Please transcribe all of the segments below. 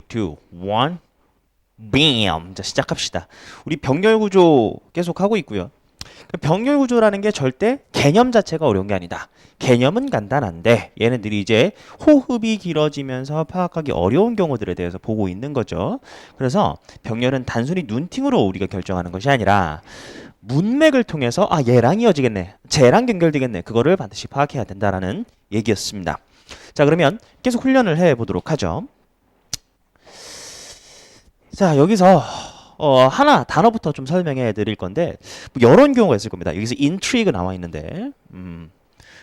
2, 1, BAM! 자, 시작합시다. 우리 병렬 구조 계속 하고 있고요. 병렬 구조라는 게 절대 개념 자체가 어려운 게 아니다. 개념은 간단한데 얘네들이 이제 호흡이 길어지면서 파악하기 어려운 경우들에 대해서 보고 있는 거죠. 그래서 병렬은 단순히 눈팅으로 우리가 결정하는 것이 아니라 문맥을 통해서 아 얘랑 이어지겠네, 쟤랑 연결되겠네, 그거를 반드시 파악해야 된다라는 얘기였습니다. 자, 그러면 계속 훈련을 해보도록 하죠. 자, 여기서 하나 단어부터 좀 설명해 드릴 건데 뭐 이런 경우가 있을 겁니다. 여기서 intrigue 나와 있는데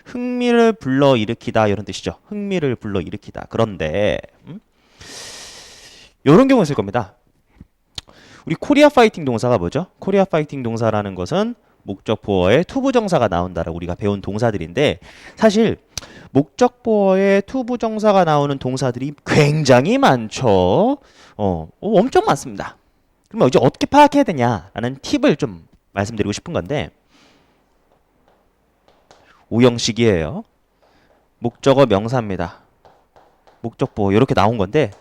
흥미를 불러일으키다 이런 뜻이죠. 흥미를 불러일으키다. 그런데 이런 경우 있을 겁니다. 우리 코리아 파이팅 동사가 뭐죠? 코리아 파이팅 동사라는 것은 목적 보어에 투부정사가 나온다라고 우리가 배운 동사들인데 사실 목적 보어에 투부정사가 나오는 동사들이 굉장히 많죠. 엄청 많습니다. 그러면 이제 어떻게 파악해야 되냐라는 팁을 좀 말씀드리고 싶은 건데 오형식이에요. 목적어 명사입니다. 목적 보어 이렇게 나온 건데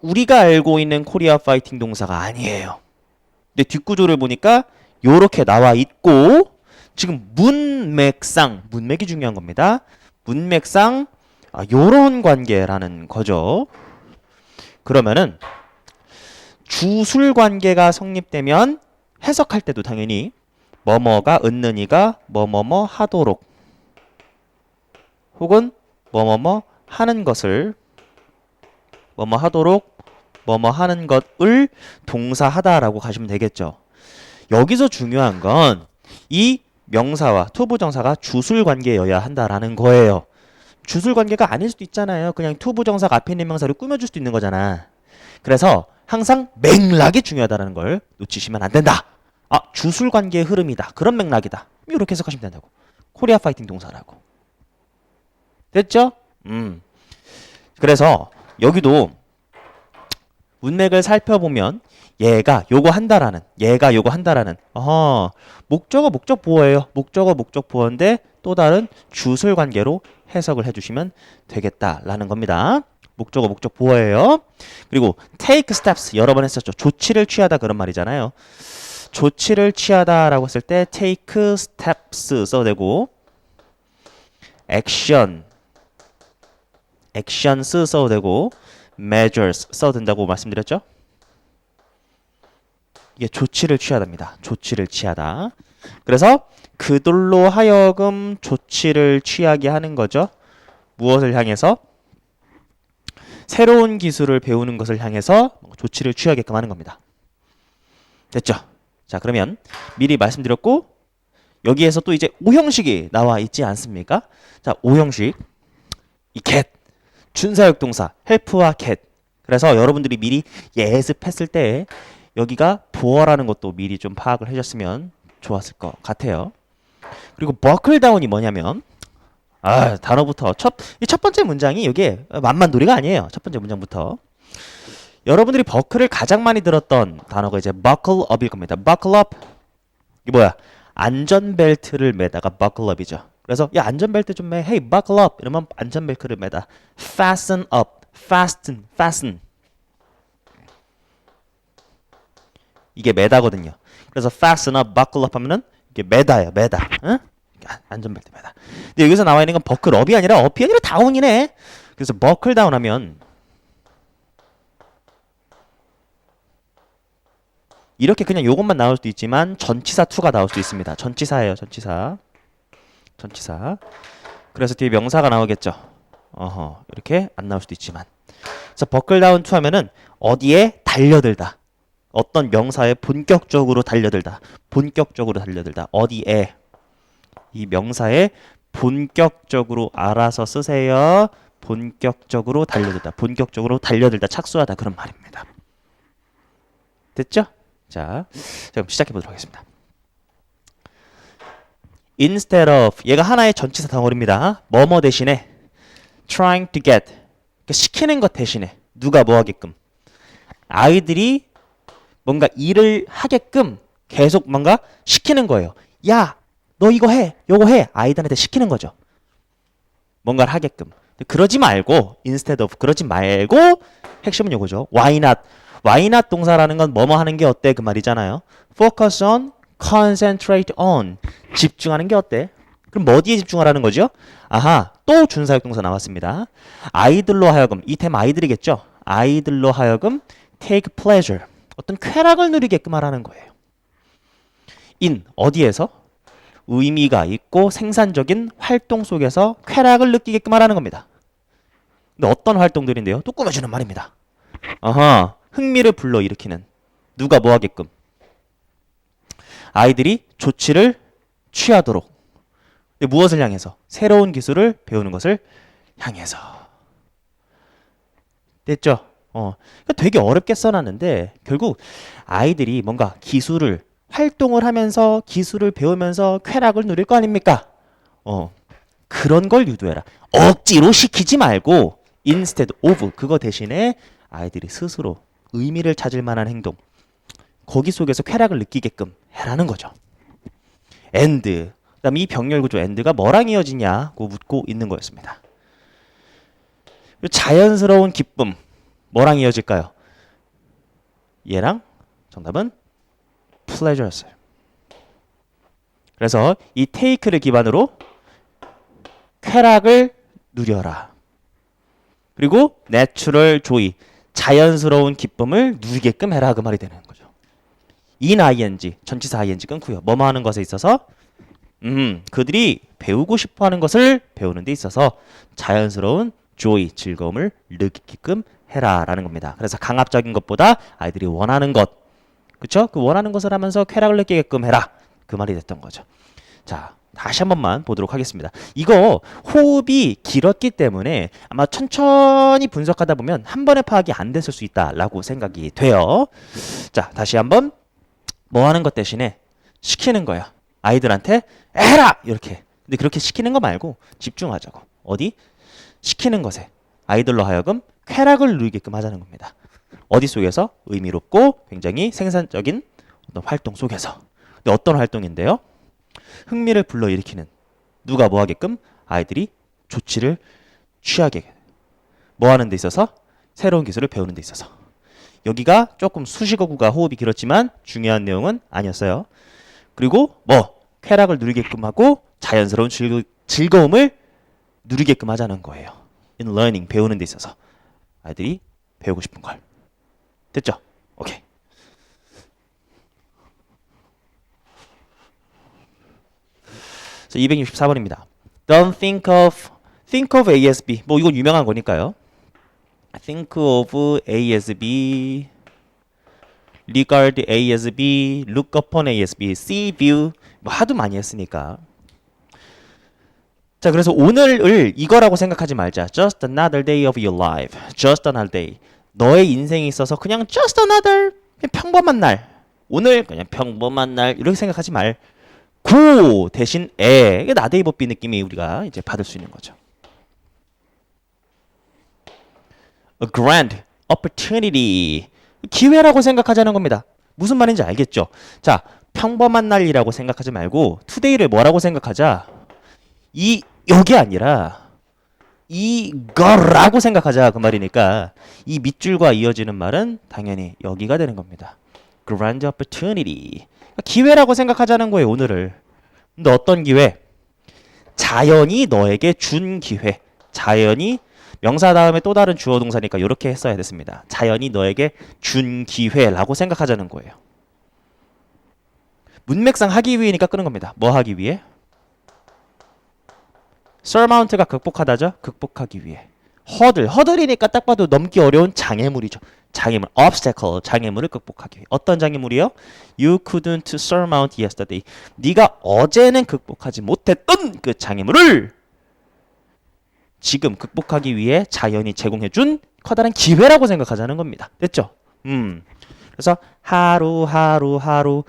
우리가 알고 있는 코리아 파이팅 동사가 아니에요. 근데 뒷구조를 보니까 요렇게 나와 있고 지금 문맥이 중요한 겁니다. 문맥상 요런 관계라는 거죠. 그러면은 주술 관계가 성립되면 해석할 때도 당연히 뭐뭐가 은는이가 뭐뭐뭐 하도록 혹은 뭐뭐뭐 하는 것을 뭐뭐 하도록 뭐뭐 하는 것을 동사하다라고 가시면 되겠죠. 여기서 중요한 건 이 명사와 투부정사가 주술 관계여야 한다라는 거예요. 주술 관계가 아닐 수도 있잖아요. 그냥 투부정사가 앞에 있는 명사를 꾸며줄 수도 있는 거잖아. 그래서 항상 맥락이 중요하다는 걸 놓치시면 안 된다. 주술 관계의 흐름이다. 그런 맥락이다. 이렇게 해석하시면 된다고. 코리아 파이팅 동사라고. 됐죠? 그래서 여기도 문맥을 살펴보면 얘가 요거 한다라는 목적어 목적 보어예요. 목적어 목적 보어인데 또 다른 주술 관계로 해석을 해주시면 되겠다라는 겁니다. 목적어 목적 보어예요. 그리고 take steps 여러 번 했었죠. 조치를 취하다 그런 말이잖아요. 조치를 취하다라고 했을 때 take steps 써도 되고 actions 써도 되고 measures 써도 된다고 말씀드렸죠. 이게 조치를 취하다입니다. 조치를 취하다. 그래서 그들로 하여금 조치를 취하게 하는 거죠. 무엇을 향해서? 새로운 기술을 배우는 것을 향해서 조치를 취하게끔 하는 겁니다. 됐죠? 자, 그러면 미리 말씀드렸고 여기에서 또 이제 오형식이 나와 있지 않습니까? 자, 오형식 이 get 준사역 동사 help와 get. 그래서 여러분들이 미리 예습했을 때 여기가 보어라는 것도 미리 좀 파악을 해줬으면 좋았을 것 같아요. 그리고 buckle down이 뭐냐면 단어부터 첫 번째 문장이 이게 만만도리가 아니에요. 첫 번째 문장부터 여러분들이 버클을 가장 많이 들었던 단어가 이제 buckle up일 겁니다. buckle up 이게 뭐야? 안전벨트를 매다가 buckle up이죠. 그래서 야 안전벨트 좀 매. Hey buckle up 이러면 안전벨트를 매다. fasten up, fasten 이게 매다거든요. 그래서 fasten up, buckle up 하면은 이게 매다예요. 매다. 응? 안전벨트 매다. 근데 여기서 나와 있는 건 버클 업이 아니라 업이 아니라 다운이네. 그래서 버클 다운 하면 이렇게 그냥 요것만 나올 수도 있지만 전치사 2가 나올 수도 있습니다. 전치사예요. 전치사. 그래서 뒤에 명사가 나오겠죠. 이렇게 안 나올 수도 있지만. 그래서 버클 다운 2 하면은 어디에 달려들다. 어떤 명사에 본격적으로 달려들다. 어디에? 이 명사에 본격적으로 알아서 쓰세요. 본격적으로 달려들다. 착수하다 그런 말입니다. 됐죠? 자, 그럼 시작해 보도록 하겠습니다. Instead of 얘가 하나의 전치사 덩어리입니다. 뭐뭐 대신에 trying to get 시키는 것 대신에 누가 뭐 하게끔 아이들이 뭔가 일을 하게끔 계속 뭔가 시키는 거예요. 야, 너 이거 해, 요거 해. 아이들한테 시키는 거죠. 뭔가를 하게끔. 그러지 말고 instead of 그러지 말고 핵심은 요거죠. Why not? Why not 동사라는 건 뭐뭐 하는 게 어때? 그 말이잖아요. Focus on, concentrate on. 집중하는 게 어때? 그럼 뭐 어디에 집중하라는 거죠? 아하, 또 준사역 동사 나왔습니다. 아이들로 하여금, 이 템 아이들이겠죠? 아이들로 하여금 take pleasure. 어떤 쾌락을 누리게끔 하라는 거예요. in, 어디에서? 의미가 있고 생산적인 활동 속에서 쾌락을 느끼게끔 하라는 겁니다. 근데 어떤 활동들인데요? 또 꾸며주는 말입니다. 아하, 흥미를 불러일으키는. 누가 뭐 하게끔? 아이들이 조치를 취하도록. 무엇을 향해서? 새로운 기술을 배우는 것을 향해서. 됐죠? 그러니까 되게 어렵게 써놨는데 결국 아이들이 뭔가 기술을 활동을 하면서 기술을 배우면서 쾌락을 누릴 거 아닙니까? 그런 걸 유도해라. 억지로 시키지 말고 instead of 그거 대신에 아이들이 스스로 의미를 찾을 만한 행동 거기 속에서 쾌락을 느끼게끔 해라는 거죠. and 그다음에 이 병렬 구조 and가 뭐랑 이어지냐고 묻고 있는 거였습니다. 자연스러운 기쁨 뭐랑 이어질까요? 얘랑 정답은 pleasure였어요. 그래서 이 take를 기반으로 쾌락을 누려라. 그리고 natural joy 자연스러운 기쁨을 누리게끔 해라 그 말이 되는 거죠. in ing 전치사 ing 끊고요. 뭐뭐 하는 것에 있어서 그들이 배우고 싶어하는 것을 배우는 데 있어서 자연스러운 joy 즐거움을 느끼게끔 해라라는 겁니다. 그래서 강압적인 것보다 아이들이 원하는 것, 그렇죠? 그 원하는 것을 하면서 쾌락을 느끼게끔 해라 그 말이 됐던 거죠. 자, 다시 한 번만 보도록 하겠습니다. 이거 호흡이 길었기 때문에 아마 천천히 분석하다 보면 한 번에 파악이 안 됐을 수 있다라고 생각이 돼요. 자, 다시 한번 뭐 하는 것 대신에 시키는 거야. 아이들한테 해라! 이렇게. 근데 그렇게 시키는 거 말고 집중하자고. 어디? 시키는 것에 아이들로 하여금 쾌락을 누리게끔 하자는 겁니다. 어디 속에서? 의미롭고 굉장히 생산적인 어떤 활동 속에서. 근데 어떤 활동인데요? 흥미를 불러일으키는. 누가 뭐 하게끔? 아이들이 조치를 취하게. 뭐 하는 데 있어서? 새로운 기술을 배우는 데 있어서. 여기가 조금 수식어구가 호흡이 길었지만 중요한 내용은 아니었어요. 그리고 뭐 쾌락을 누리게끔 하고 자연스러운 즐거움을 누리게끔 하자는 거예요. In learning 배우는 데 있어서 아이들이 배우고 싶은 걸. 됐죠? 오케이. 264번입니다. Don't think of A as B. 뭐 이건 유명한 거니까요. Think of A as B, regard A as B, look upon A as B, see, view 뭐 하도 많이 했으니까. 자, 그래서 오늘을 이거라고 생각하지 말자. Just another day of your life. Just another day. 너의 인생에 있어서 그냥 just another 그냥 평범한 날. 오늘 그냥 평범한 날 이렇게 생각하지 말고 대신 이게 나데이 법비 느낌이 우리가 이제 받을 수 있는 거죠. A grand opportunity. 기회라고 생각하자는 겁니다. 무슨 말인지 알겠죠? 자, 평범한 날이라고 생각하지 말고 today를 뭐라고 생각하자? 여기 아니라 이거라고 생각하자 그 말이니까 이 밑줄과 이어지는 말은 당연히 여기가 되는 겁니다. Grand opportunity. 기회라고 생각하자는 거예요, 오늘을. 근데 어떤 기회? 자연이 너에게 준 기회. 자연이 명사 다음에 또 다른 주어 동사니까 이렇게 했어야 됐습니다. 자연이 너에게 준 기회라고 생각하자는 거예요. 문맥상 하기 위해니까 끄는 겁니다. 뭐 하기 위해? surmount가 극복하다죠? 극복하기 위해. 허들이니까 딱 봐도 넘기 어려운 장애물이죠. 장애물, obstacle, 장애물을 극복하기 위해. 어떤 장애물이요? You couldn't surmount yesterday. 네가 어제는 극복하지 못했던 그 장애물을 지금 극복하기 위해 자연이 제공해준 커다란 기회라고 생각하자는 겁니다. 됐죠? 그래서 하루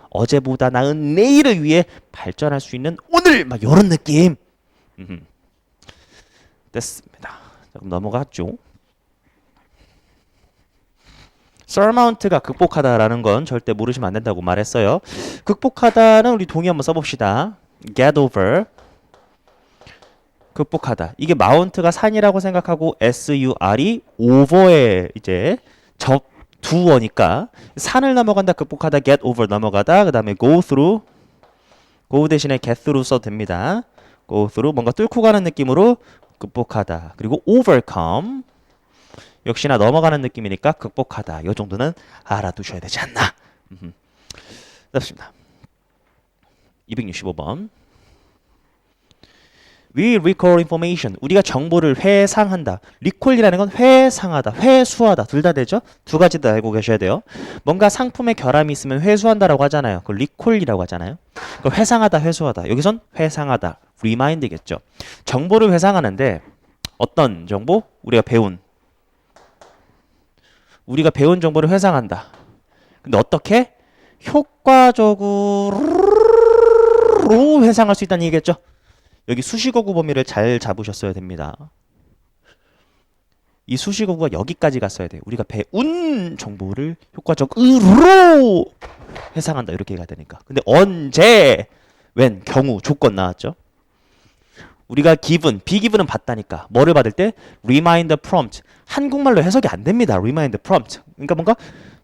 어제보다 나은 내일을 위해 발전할 수 있는 오늘 막 이런 느낌. 됐습니다. 자, 그럼 넘어갔죠. surmount가 극복하다라는 건 절대 모르시면 안 된다고 말했어요. 극복하다는 우리 동의 한번 써봅시다. get over. 극복하다. 이게 마운트가 산이라고 생각하고 SUR이 over에 이제 두어니까 산을 넘어간다, 극복하다, get over 넘어가다. 그다음에 go through, go 대신에 get through 써도 됩니다. go through 뭔가 뚫고 가는 느낌으로 극복하다. 그리고 overcome 역시나 넘어가는 느낌이니까 극복하다. 이 정도는 알아두셔야 되지 않나. 좋습니다. 265번. We recall information. 우리가 정보를 회상한다. recall이라는 건 회상하다, 회수하다. 둘 다 되죠? 두 가지 다 알고 계셔야 돼요. 뭔가 상품에 결함이 있으면 회수한다라고 하잖아요. 그걸 recall이라고 하잖아요. 그걸 회상하다, 회수하다. 여기선 회상하다, remind겠죠. 정보를 회상하는데 어떤 정보? 우리가 배운 정보를 회상한다. 근데 어떻게? 효과적으로 회상할 수 있다는 얘기겠죠? 여기 수식어구 범위를 잘 잡으셨어야 됩니다. 이 수식어구가 여기까지 갔어야 돼요. 우리가 배운 정보를 효과적으로 회상한다. 이렇게 해야 되니까. 근데 언제, when, 경우, 조건 나왔죠? 우리가 given, 비기분은 받다니까. 뭐를 받을 때? reminder prompt. 한국말로 해석이 안 됩니다. reminder prompt. 그러니까 뭔가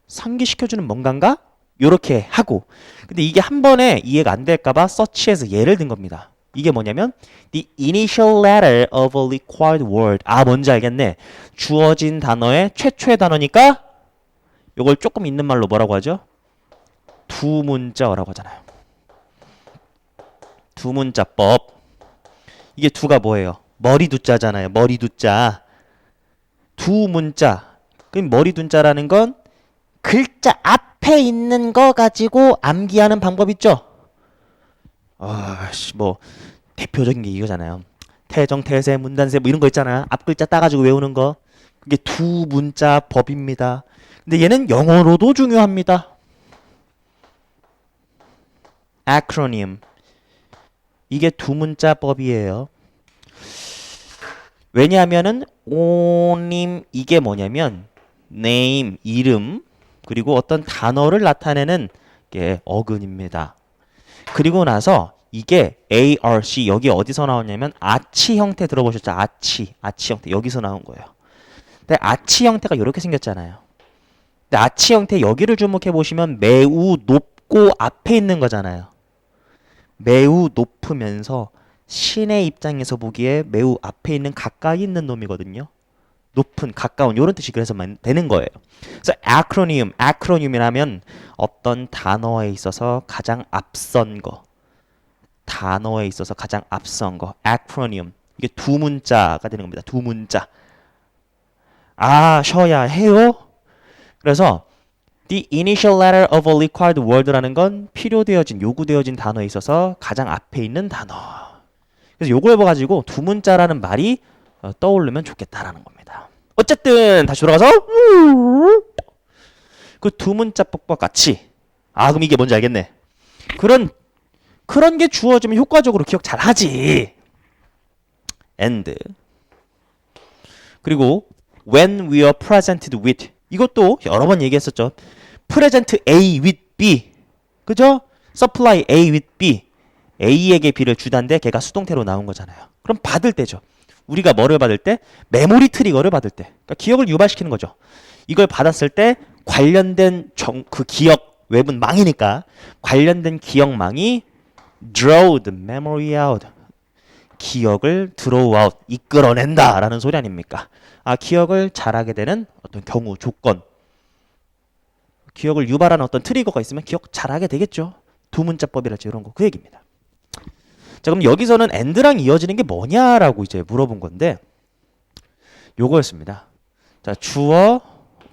상기시켜주는 뭔가인가? 요렇게 하고. 근데 이게 한 번에 이해가 안 될까봐 서치해서 예를 든 겁니다. 이게 뭐냐면 the initial letter of a required word. 아, 뭔지 알겠네. 주어진 단어의 최초의 단어니까 요걸 조금 있는 말로 뭐라고 하죠? 두문자어라고 하잖아요. 두문자법. 이게 두가 뭐예요? 머리두자잖아요. 머리두자. 두문자. 그럼 머리둔자라는 건 글자 앞에 있는 거 가지고 암기하는 방법 있죠? 뭐 대표적인 게 이거잖아요. 태정, 태세, 문단세 뭐 이런 거 있잖아요. 앞 글자 따가지고 외우는 거. 그게 두 문자 법입니다. 근데 얘는 영어로도 중요합니다. acronym. 이게 두 문자 법이에요. 왜냐하면은 오님 이게 뭐냐면 name, 이름, 그리고 어떤 단어를 나타내는 게 어근입니다. 그리고 나서 이게 ARC 여기 어디서 나왔냐면 아치 형태 들어보셨죠? 아치 형태 여기서 나온 거예요. 근데 아치 형태가 이렇게 생겼잖아요. 근데 아치 형태 여기를 주목해 보시면 매우 높고 앞에 있는 거잖아요. 매우 높으면서 신의 입장에서 보기에 매우 앞에 있는 가까이 있는 놈이거든요. 높은, 가까운 이런 뜻이 그래서 되는 거예요. 그래서 acronym이라면 어떤 단어에 있어서 가장 앞선 거, 단어에 있어서 가장 앞선 거, acronym. 이게 두 문자가 되는 겁니다. 두 문자. 아셔야 해요. 그래서 the initial letter of a required word라는 건 필요되어진, 요구되어진 단어에 있어서 가장 앞에 있는 단어. 그래서 요걸 봐가지고 두 문자라는 말이 떠오르면 좋겠다라는 겁니다. 어쨌든 다시 돌아가서 그 두 문자법과 같이 그럼 이게 뭔지 알겠네. 그런 게 주어지면 효과적으로 기억 잘 하지. and 그리고 when we are presented with 이것도 여러 번 얘기했었죠. present A with B 그죠? supply A with B A에게 B를 주단데 걔가 수동태로 나온 거잖아요. 그럼 받을 때죠. 우리가 뭐를 받을 때? 메모리 트리거를 받을 때. 그러니까 기억을 유발시키는 거죠. 이걸 받았을 때 관련된 그 기억, 웹은 망이니까 관련된 기억망이 draw the memory out. 기억을 draw out, 이끌어낸다라는 소리 아닙니까? 기억을 잘하게 되는 어떤 경우, 조건. 기억을 유발하는 어떤 트리거가 있으면 기억 잘하게 되겠죠. 두문자법이랄지 이런 거. 그 얘기입니다. 자, 그럼 여기서는 and랑 이어지는 게 뭐냐라고 이제 물어본 건데 요거였습니다. 자, 주어,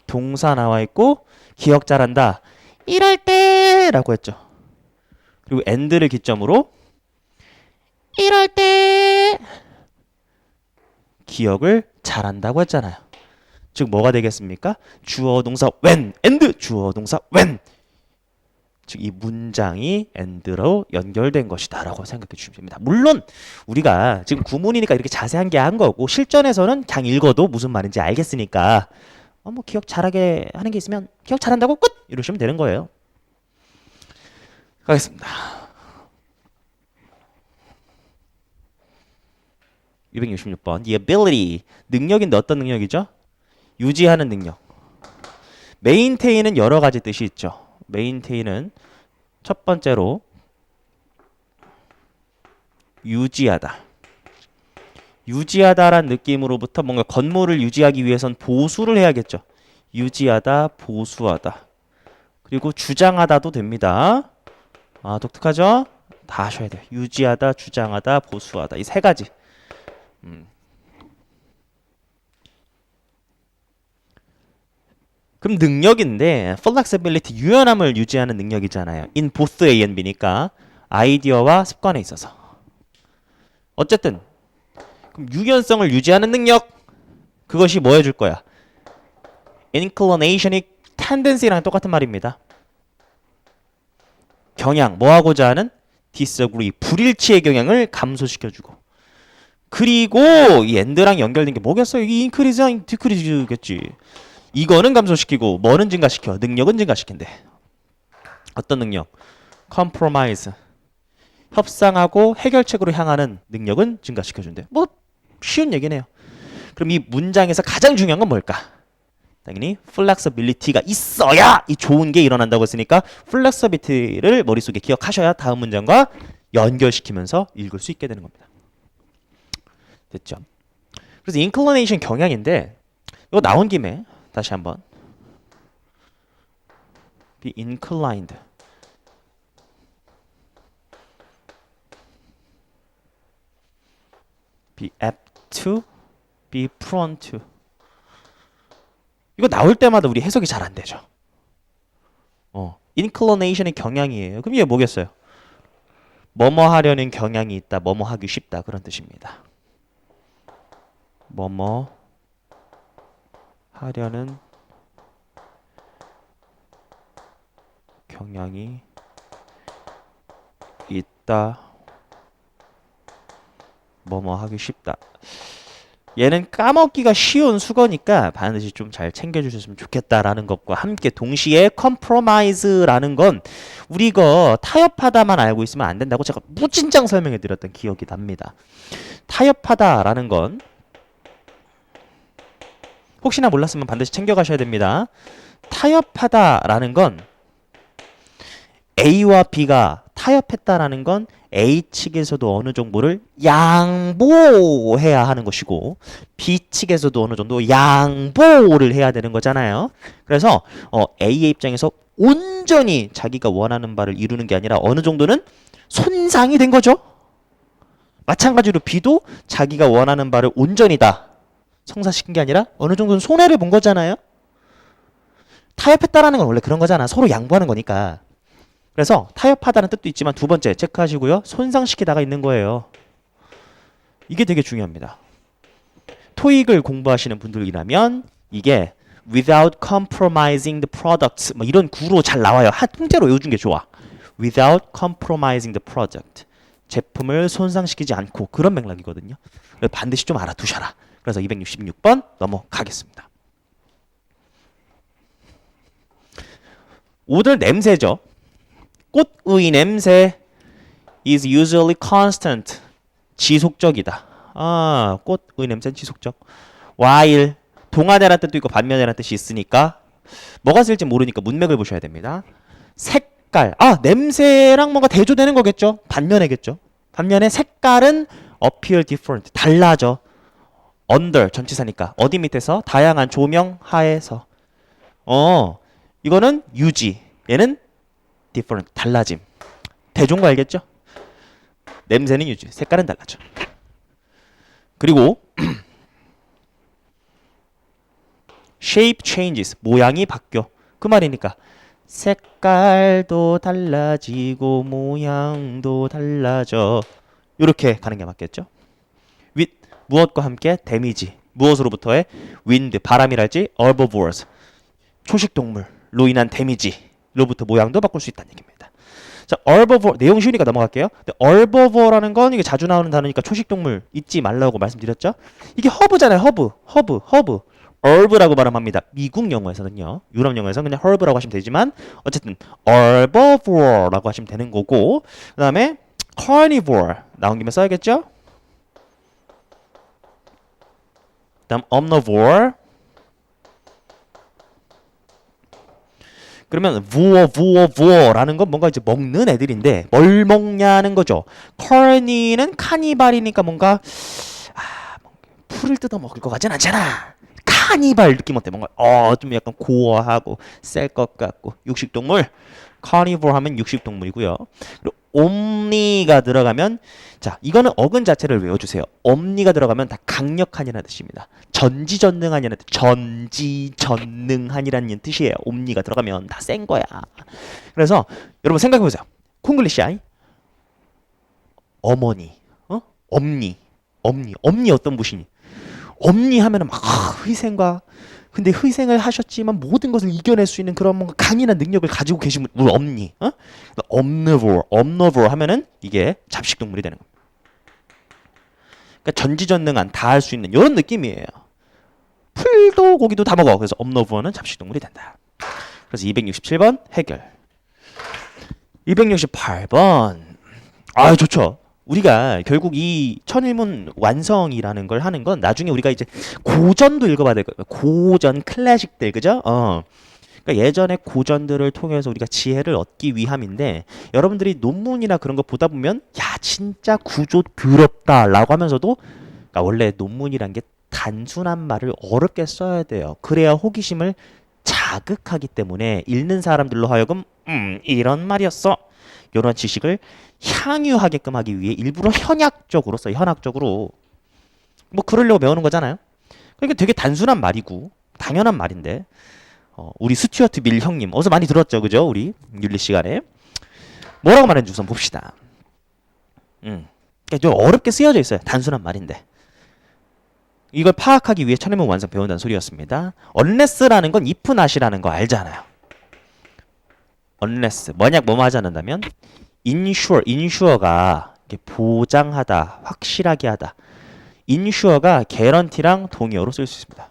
동사 나와 있고 기억 잘한다. 이럴 때라고 했죠. 그리고 and를 기점으로 이럴 때 기억을 잘한다고 했잖아요. 즉 뭐가 되겠습니까? 주어, 동사 when, and 주어, 동사 when. 즉 이 문장이 and로 연결된 것이다 라고 생각해 주시면 됩니다. 물론 우리가 지금 구문이니까 이렇게 자세한 게 한 거고 실전에서는 그냥 읽어도 무슨 말인지 알겠으니까 뭐 기억 잘하게 하는 게 있으면 기억 잘한다고 끝! 이러시면 되는 거예요. 가겠습니다. 266번. The ability. 능력인데 어떤 능력이죠? 유지하는 능력. maintain은 여러 가지 뜻이 있죠. maintain은 첫 번째로 유지하다. 유지하다란 느낌으로부터 뭔가 건물을 유지하기 위해선 보수를 해야겠죠. 유지하다, 보수하다. 그리고 주장하다도 됩니다. 아, 독특하죠? 다 하셔야 돼요. 유지하다, 주장하다, 보수하다. 이 세 가지. 그럼 능력인데 flexibility, 유연함을 유지하는 능력이잖아요. in both A and B니까 아이디어와 습관에 있어서. 어쨌든 그럼 유연성을 유지하는 능력, 그것이 뭐 해줄 거야? inclination이 tendency랑 똑같은 말입니다. 경향, 뭐 하고자 하는? disagree, 불일치의 경향을 감소시켜주고. 그리고 이 and랑 연결된 게 뭐겠어요? 이 increase랑 decrease겠지. 이거는 감소시키고 뭐는 증가시켜? 능력은 증가시킨대. 어떤 능력? compromise, 협상하고 해결책으로 향하는 능력은 증가시켜준대. 뭐 쉬운 얘기네요. 그럼 이 문장에서 가장 중요한 건 뭘까? 당연히 flexibility가 있어야 이 좋은 게 일어난다고 했으니까 flexibility를 머릿속에 기억하셔야 다음 문장과 연결시키면서 읽을 수 있게 되는 겁니다. 됐죠? 그래서 inclination 경향인데 이거 나온 김에 다시 한번 be inclined, be apt to, be prone to. 이거 나올 때마다 우리 해석이 잘 안 되죠. inclination의 경향이에요. 그럼 이게 뭐겠어요? 뭐뭐 하려는 경향이 있다, 뭐뭐 하기 쉽다, 그런 뜻입니다. 뭐뭐 하려는 경향이 있다, 뭐뭐 하기 쉽다. 얘는 까먹기가 쉬운 수거니까 반드시 좀 잘 챙겨주셨으면 좋겠다라는 것과 함께 동시에 compromise라는 건 우리 이거 타협하다만 알고 있으면 안 된다고 제가 무진장 설명해 드렸던 기억이 납니다. 타협하다라는 건 혹시나 몰랐으면 반드시 챙겨가셔야 됩니다. 타협하다라는 건 A와 B가 타협했다라는 건 A 측에서도 어느 정도를 양보해야 하는 것이고 B 측에서도 어느 정도 양보를 해야 되는 거잖아요. 그래서 A의 입장에서 온전히 자기가 원하는 바를 이루는 게 아니라 어느 정도는 손상이 된 거죠. 마찬가지로 B도 자기가 원하는 바를 온전히 다 성사시킨 게 아니라 어느 정도는 손해를 본 거잖아요. 타협했다라는 건 원래 그런 거잖아. 서로 양보하는 거니까. 그래서 타협하다는 뜻도 있지만 두 번째 체크하시고요. 손상시키다가 있는 거예요. 이게 되게 중요합니다. 토익을 공부하시는 분들이라면 이게 without compromising the product 뭐 이런 구로 잘 나와요. 통째로 외워준 게 좋아. without compromising the product. 제품을 손상시키지 않고 그런 맥락이거든요. 반드시 좀 알아두셔라. 그래서 266번 넘어가겠습니다. 오늘 냄새죠. 꽃의 냄새 is usually constant. 지속적이다. 아, 꽃의 냄새는 지속적. while 동안이라는 뜻도 있고 반면이라는 뜻이 있으니까 뭐가 쓸지 모르니까 문맥을 보셔야 됩니다. 색깔. 아, 냄새랑 뭔가 대조되는 거겠죠. 반면이겠죠. 반면에 색깔은 appear different. 달라져. under 전치사니까 어디 밑에서 다양한 조명 하에서. 이거는 유지. 얘는 different, 달라짐. 대조인 알겠죠? 냄새는 유지, 색깔은 달라져. 그리고 shape changes, 모양이 바뀌어. 그 말이니까 색깔도 달라지고 모양도 달라져. 이렇게 가는 게 맞겠죠? with 무엇과 함께 데미지, 무엇으로부터의 wind, 바람이랄지 herbivores, 초식동물로 인한 데미지로부터 모양도 바꿀 수 있다는 얘기입니다. 자, herbivore 내용 쉬우니까 넘어갈게요. herbivore라는 건 이게 자주 나오는 단어니까 초식동물 잊지 말라고 말씀드렸죠. 이게 허브잖아요. 허브. herb라고 발음합니다. 미국 영어에서는요. 유럽 영어에서는 그냥 herb라고 하시면 되지만 어쨌든 herbivore라고 하시면 되는 거고, 그 다음에 carnivore 나온 김에 써야겠죠. 다음 omnivore. 그러면 vu어라는 건 뭔가 이제 먹는 애들인데 뭘 먹냐는 거죠. corny는 카니발이니까 뭔가 풀을 뜯어 먹을 것 같진 않잖아. 카니발 느낌 어때? 뭔가 좀 약간 고어하고 셀 것 같고 육식동물. carnivore 하면 육식동물이고요. 그리고 omni가 들어가면 자 이거는 어근 자체를 외워주세요. omni가 들어가면 다 강력한이라는 뜻입니다. 전지전능한이라는 뜻. 전지전능한이라는 뜻이에요. omni가 들어가면 다 센 거야. 그래서 여러분 생각해보세요. 콩글리시 아이 어머니 엄니 어떤 분이니? 엄니 하면은 막 희생과 근데 희생을 하셨지만 모든 것을 이겨낼 수 있는 그런 뭔가 강인한 능력을 가지고 계신 분 엄니 omnivore 하면은 이게 잡식동물이 되는 겁니다. 그러니까 전지전능한 다 할 수 있는 이런 느낌이에요. 풀도 고기도 다 먹어. 그래서 omnivore는 잡식동물이 된다. 그래서 267번 해결. 268번 좋죠. 우리가 결국 이 천일문 완성이라는 걸 하는 건 나중에 우리가 이제 고전도 읽어봐야 될 거예요. 고전 클래식들 그죠? 그러니까 예전의 고전들을 통해서 우리가 지혜를 얻기 위함인데 여러분들이 논문이나 그런 거 보다 보면 야 진짜 구조 더럽다라고 하면서도 그러니까 원래 논문이란 게 단순한 말을 어렵게 써야 돼요. 그래야 호기심을 자극하기 때문에 읽는 사람들로 하여금 이런 말이었어. 이런 지식을 향유하게끔 하기 위해 일부러 현학적으로 써요. 현학적으로. 뭐 그러려고 배우는 거잖아요. 그러니까 되게 단순한 말이고 당연한 말인데 우리 스튜어트 밀 형님 어디서 많이 들었죠. 그죠? 우리 윤리 시간에. 뭐라고 말했는지 우선 봅시다. 그러니까 좀 어렵게 쓰여져 있어요. 단순한 말인데. 이걸 파악하기 위해 천일문 완성 배운다는 소리였습니다. unless라는 건 if not이라는 거 알잖아요. unless 만약 뭐뭐 하지 않는다면 insure가 보장하다, 확실하게 하다. insure가 guarantee랑 동의어로 쓸 수 있습니다.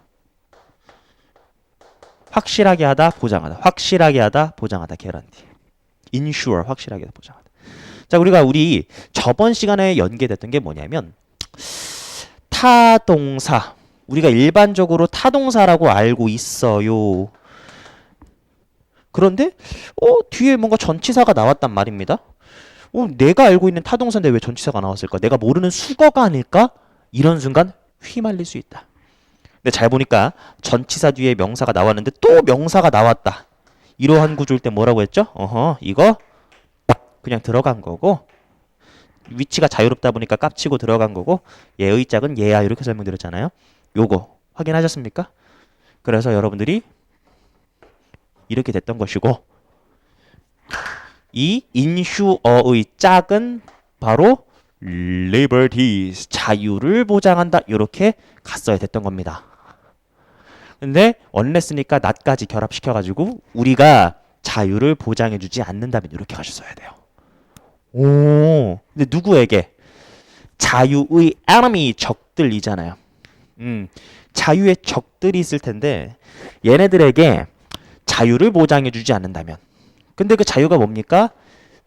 확실하게 하다, 보장하다. 확실하게 하다, 보장하다. guarantee. insure 확실하게 하다, 보장하다. 자, 우리 저번 시간에 연계됐던 게 뭐냐면 타동사. 우리가 일반적으로 타동사라고 알고 있어요. 그런데 뒤에 뭔가 전치사가 나왔단 말입니다. 내가 알고 있는 타동사인데 왜 전치사가 나왔을까? 내가 모르는 수거가 아닐까? 이런 순간 휘말릴 수 있다. 근데 잘 보니까 전치사 뒤에 명사가 나왔는데 또 명사가 나왔다. 이러한 구조일 때 뭐라고 했죠? 이거 그냥 들어간 거고 위치가 자유롭다 보니까 깝치고 들어간 거고 얘의 짝은 얘야 이렇게 설명드렸잖아요. 요거 확인하셨습니까? 그래서 여러분들이 이렇게 됐던 것이고 이 insure의 짝은 바로 liberties 자유를 보장한다 이렇게 갔어야 됐던 겁니다. 근데 unless니까 not까지 결합시켜가지고 우리가 자유를 보장해주지 않는다면 이렇게 가셨어야 돼요. 근데 누구에게? 자유의 enemy 적들이잖아요. 자유의 적들이 있을 텐데 얘네들에게 자유를 보장해주지 않는다면 근데 그 자유가 뭡니까?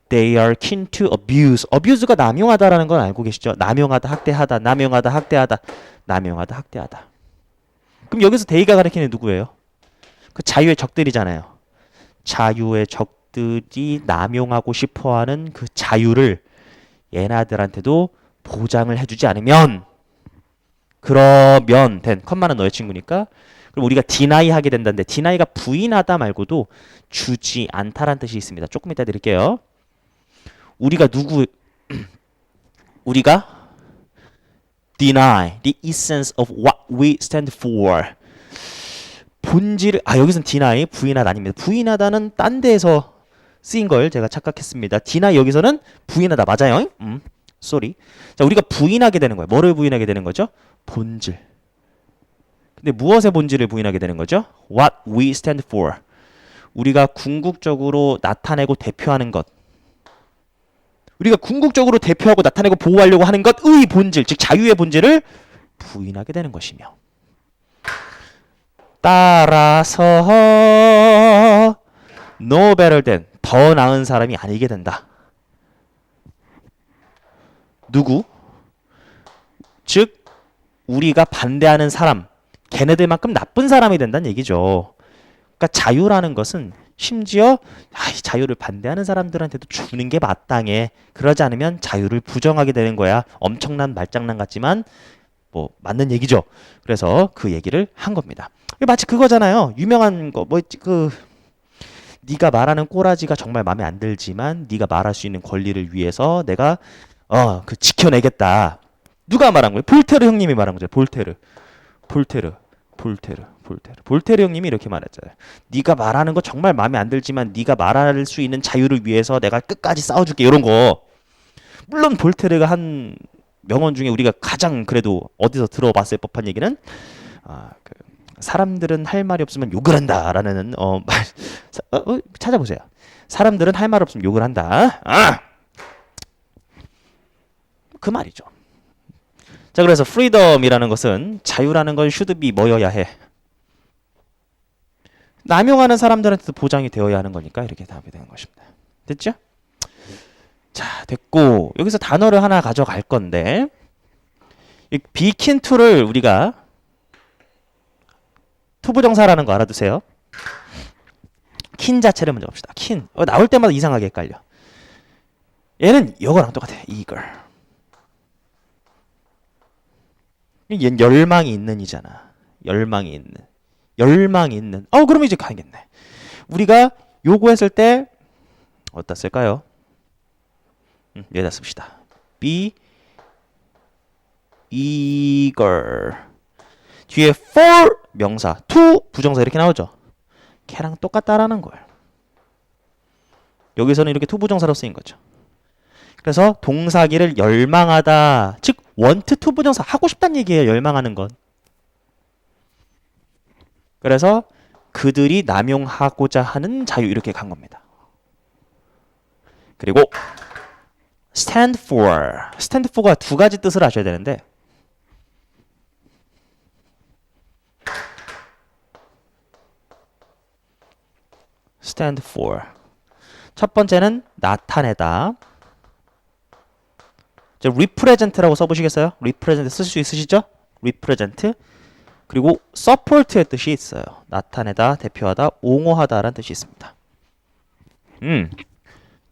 They are kin to abuse. abuse가 남용하다라는 건 알고 계시죠? 남용하다, 학대하다, 남용하다, 학대하다, 남용하다, 학대하다. 그럼 여기서 they가 가리키는 누구예요? 그 자유의 적들이잖아요. 자유의 적들이 남용하고 싶어하는 그 자유를 얘네들한테도 보장을 해주지 않으면 그러면 된 컴마는 너의 친구니까 그럼 우리가 deny 하게 된다는데 deny가 부인하다 말고도 주지 않다라는 뜻이 있습니다. 조금 이따 드릴게요. 우리가 deny the essence of what we stand for. 본질을 여기서는 deny 부인하다 아닙니다. 부인하다는 딴 데에서 쓰인 걸 제가 착각했습니다. deny 여기서는 부인하다 맞아요? sorry. 자, 우리가 부인하게 되는 거예요. 뭐를 부인하게 되는 거죠? 본질. 근데 무엇의 본질을 부인하게 되는 거죠? What we stand for. 우리가 궁극적으로 나타내고 대표하는 것. 우리가 궁극적으로 대표하고 나타내고 보호하려고 하는 것의 본질, 즉 자유의 본질을 부인하게 되는 것이며 따라서 no better than 더 나은 사람이 아니게 된다. 누구? 즉 우리가 반대하는 사람 걔네들만큼 나쁜 사람이 된다는 얘기죠. 그러니까 자유라는 것은 심지어 이 자유를 반대하는 사람들한테도 주는 게 마땅해. 그러지 않으면 자유를 부정하게 되는 거야. 엄청난 말장난 같지만 뭐 맞는 얘기죠. 그래서 그 얘기를 한 겁니다. 마치 그거잖아요. 유명한 거 뭐 그 네가 말하는 꼬라지가 정말 마음에 안 들지만 네가 말할 수 있는 권리를 위해서 내가 그 지켜내겠다. 누가 말한 거예요? 볼테르 형님이 말한 거죠. 볼테르 형님이 이렇게 말했잖아요. 네가 말하는 거 정말 마음에 안 들지만 네가 말할 수 있는 자유를 위해서 내가 끝까지 싸워줄게. 이런 거. 물론 볼테르가 한 명언 중에 우리가 가장 그래도 어디서 들어봤을 법한 얘기는 사람들은 할 말이 없으면 욕을 한다라는 말 찾아보세요. 사람들은 할 말 없으면 욕을 한다. 그 말이죠. 자, 그래서 freedom이라는 것은 자유라는 건 should be 뭐여야 해? 남용하는 사람들한테도 보장이 되어야 하는 거니까 이렇게 답이 되는 것입니다. 됐죠? 자, 됐고 여기서 단어를 하나 가져갈 건데 이 bekin to를 우리가 투부정사라는 거 알아두세요. kin 자체를 먼저 봅시다. kin. 나올 때마다 이상하게 헷갈려. 얘는 이거랑 똑같아. eager. 얘는 열망이 있는 이잖아. 열망이 있는. 그러면 이제 가겠네. 우리가 요구했을 때 어디다 쓸까요? 여기다 씁시다. be eager. 뒤에 for 명사, to 부정사 이렇게 나오죠. 걔랑 똑같다라는 거예요. 여기서는 이렇게 to 부정사로 쓰인 거죠. 그래서 동사기를 열망하다, 즉 want to 부정사 하고 싶다는 얘기예요. 열망하는 건. 그래서 그들이 남용하고자 하는 자유 이렇게 간 겁니다. 그리고 stand for가 두 가지 뜻을 아셔야 되는데 stand for. 첫 번째는 나타내다. represent라고 써보시겠어요? represent 쓸 수 있으시죠? represent. 그리고 support의 뜻이 있어요. 나타내다, 대표하다, 옹호하다라는 뜻이 있습니다.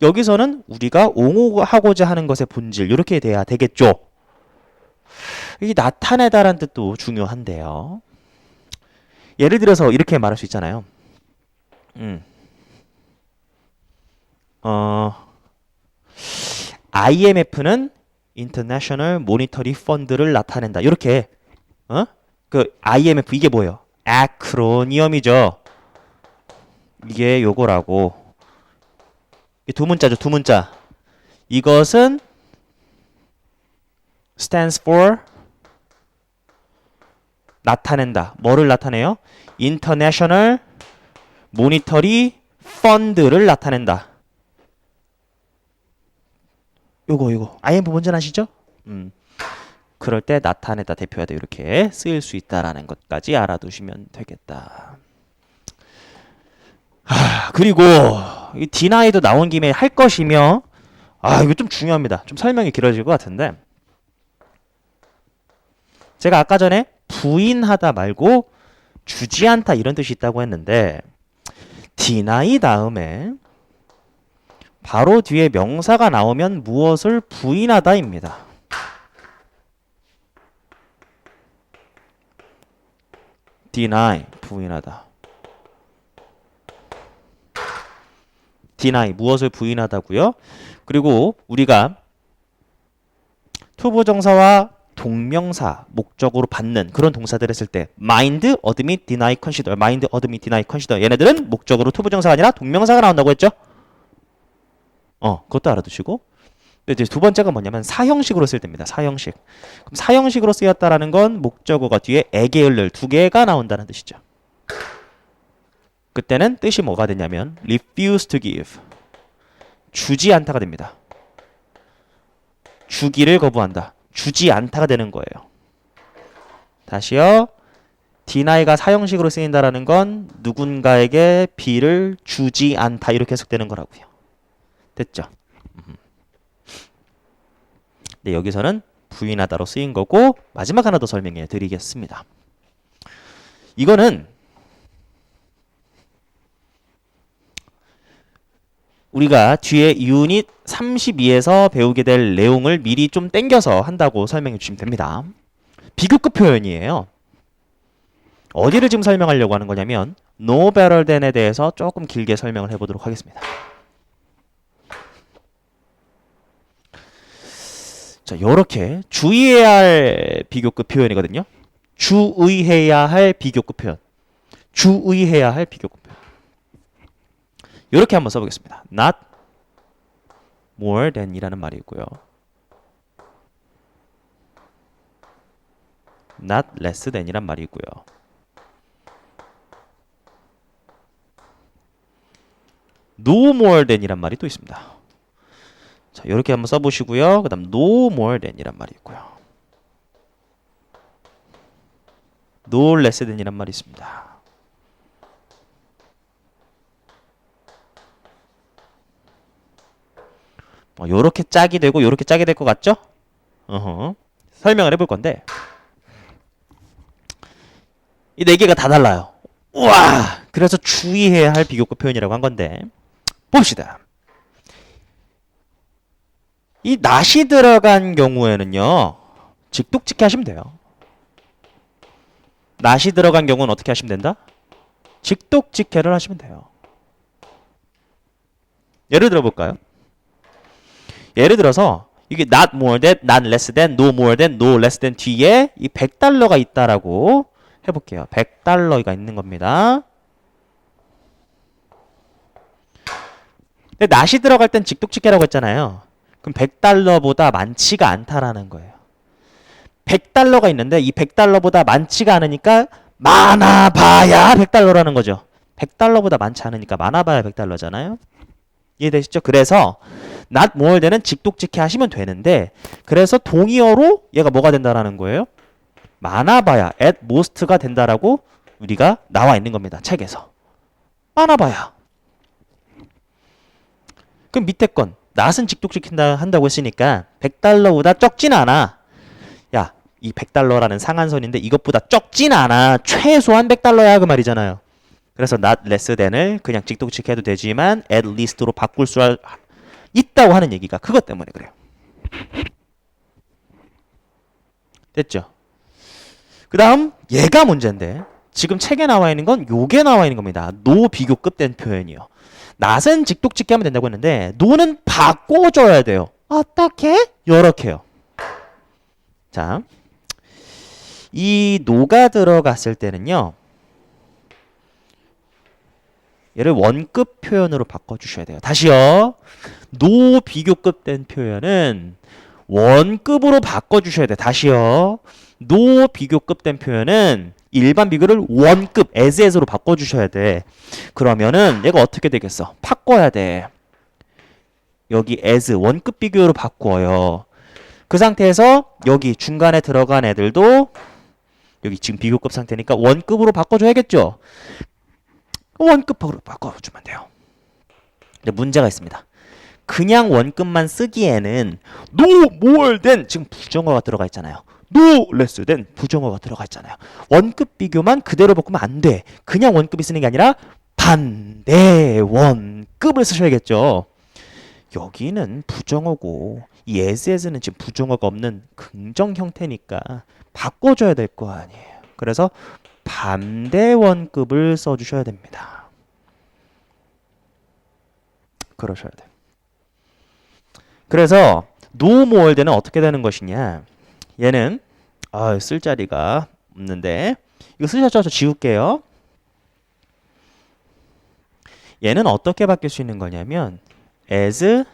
여기서는 우리가 옹호하고자 하는 것의 본질 이렇게 돼야 되겠죠. 이 나타내다라는 뜻도 중요한데요. 예를 들어서 이렇게 말할 수 있잖아요. IMF는 International Monetary Fund를 나타낸다. 이렇게 그 IMF 이게 뭐예요? 아크로니엄이죠. 이게 요거라고. 두 문자죠. 두 문자. 이것은 stands for 나타낸다. 뭐를 나타내요? International Monetary Fund를 나타낸다. 요거 IMF 뭔지 아시죠? 그럴 때 나타내다, 대표하다 이렇게 쓰일 수 있다라는 것까지 알아두시면 되겠다. 그리고 이 deni도 나온 김에 할 것이며 이거 좀 중요합니다. 좀 설명이 길어질 것 같은데 제가 아까 전에 부인하다 말고 주지 않다 이런 뜻이 있다고 했는데 deny 다음에 바로 뒤에 명사가 나오면 무엇을 부인하다입니다. deny, 부인하다. deny, 무엇을 부인하다고요? 그리고 우리가 투부정사와 동명사, 목적으로 받는 그런 동사들 했을 때 mind, admit, deny, consider, mind, admit, deny, consider 얘네들은 목적으로 투부정사가 아니라 동명사가 나온다고 했죠? 그것도 알아두시고 이제 두 번째가 뭐냐면 사형식으로 쓸 때입니다. 사형식. 그럼 사형식으로 쓰였다라는 건 목적어가 뒤에 에게을를 두 개가 나온다는 뜻이죠. 그때는 뜻이 뭐가 되냐면 refuse to give. 주지 않다가 됩니다. 주기를 거부한다. 주지 않다가 되는 거예요. 다시요. deny가 사형식으로 쓰인다라는 건 누군가에게 B를 주지 않다 이렇게 해석되는 거라고요. 됐죠? 네, 여기서는 부인하다로 쓰인 거고 마지막 하나 더 설명해 드리겠습니다. 이거는 우리가 뒤에 유닛 32에서 배우게 될 내용을 미리 좀 땡겨서 한다고 설명해 주시면 됩니다. 비교급 표현이에요. 어디를 지금 설명하려고 하는 거냐면 no better than에 대해서 조금 길게 설명을 해보도록 하겠습니다. 자, 요렇게 주의해야 할 비교급 표현이거든요. 주의해야 할 비교급 표현. 주의해야 할 비교급 표현. 요렇게 한번 써보겠습니다. not more than 이라는 말이 있고요. not less than 이란 말이 있고요. no more than 이란 말이 또 있습니다. 자, 이렇게 한번 써보시고요. 그 다음 no more than 이란 말이 있고요. no less than 이란 말이 있습니다. 요렇게 짝이 되고 요렇게 짝이 될 것 같죠? 설명을 해볼 건데 이 네 개가 다 달라요. 우와! 그래서 주의해야 할 비교급 표현이라고 한 건데 봅시다. 이 not이 들어간 경우에는요. 직독직해 하시면 돼요. not이 들어간 경우는 어떻게 하시면 된다? 직독직해를 하시면 돼요. 예를 들어 볼까요? 예를 들어서 이게 not more than, not less than, no more than, no less than 뒤에 이 $100가 있다라고 해볼게요. $100가 있는 겁니다. 근데 not이 들어갈 땐 직독직해라고 했잖아요. 그럼 $100보다 많지가 않다라는 거예요. $100가 있는데 이 $100보다 많지가 않으니까 많아봐야 $100라는 거죠. $100보다 많지 않으니까 많아봐야 $100잖아요. 이해되시죠? 그래서 not more than은 직독직해 하시면 되는데 그래서 동의어로 얘가 뭐가 된다라는 거예요? 많아봐야 at most가 된다라고 우리가 나와 있는 겁니다. 책에서. 많아봐야. 그럼 밑에 건 not은 직독직한다 한다고 했으니까 $100보다 적진 않아. 야, 이 $100라는 상한선인데 이것보다 적진 않아. 최소한 $100야 그 말이잖아요. 그래서 not less than을 그냥 직독직해도 되지만 at least로 바꿀 수 있다고 하는 얘기가 그것 때문에 그래요. 됐죠? 그 다음 얘가 문제인데 지금 책에 나와 있는 건 요게 나와 있는 겁니다. no 비교급 된 표현이요. not은 직독직해 하면 된다고 했는데 no는 바꿔줘야 돼요. 어떻게? 요렇게요. 자, 이 no가 들어갔을 때는요. 얘를 원급 표현으로 바꿔주셔야 돼요. 다시요. no 비교급 된 표현은 원급으로 바꿔주셔야 돼요. 다시요. no 비교급 된 표현은 일반 비교를 원급 as로 바꿔주셔야 돼. 그러면은 얘가 어떻게 되겠어? 바꿔야 돼. 여기 as 원급 비교로 바꿔요. 그 상태에서 여기 중간에 들어간 애들도 여기 지금 비교급 상태니까 원급으로 바꿔줘야겠죠? 원급으로 바꿔주면 돼요. 근데 문제가 있습니다. 그냥 원급만 쓰기에는 no more than 지금 부정어가 들어가 있잖아요. no less than 부정어가 들어가 있잖아요. 원급 비교만 그대로 바꾸면 안 돼. 그냥 원급이 쓰는 게 아니라 반대 원급을 쓰셔야겠죠. 여기는 부정어고 이 as는 지금 부정어가 없는 긍정 형태니까 바꿔줘야 될 거 아니에요. 그래서 반대 원급을 써주셔야 됩니다. 그러셔야 돼요. 그래서 no more than은 어떻게 되는 것이냐? 얘는 쓸 자리가 없는데 이거 쓰셨죠? 저 지울게요. 얘는 어떻게 바뀔 수 있는 거냐면 as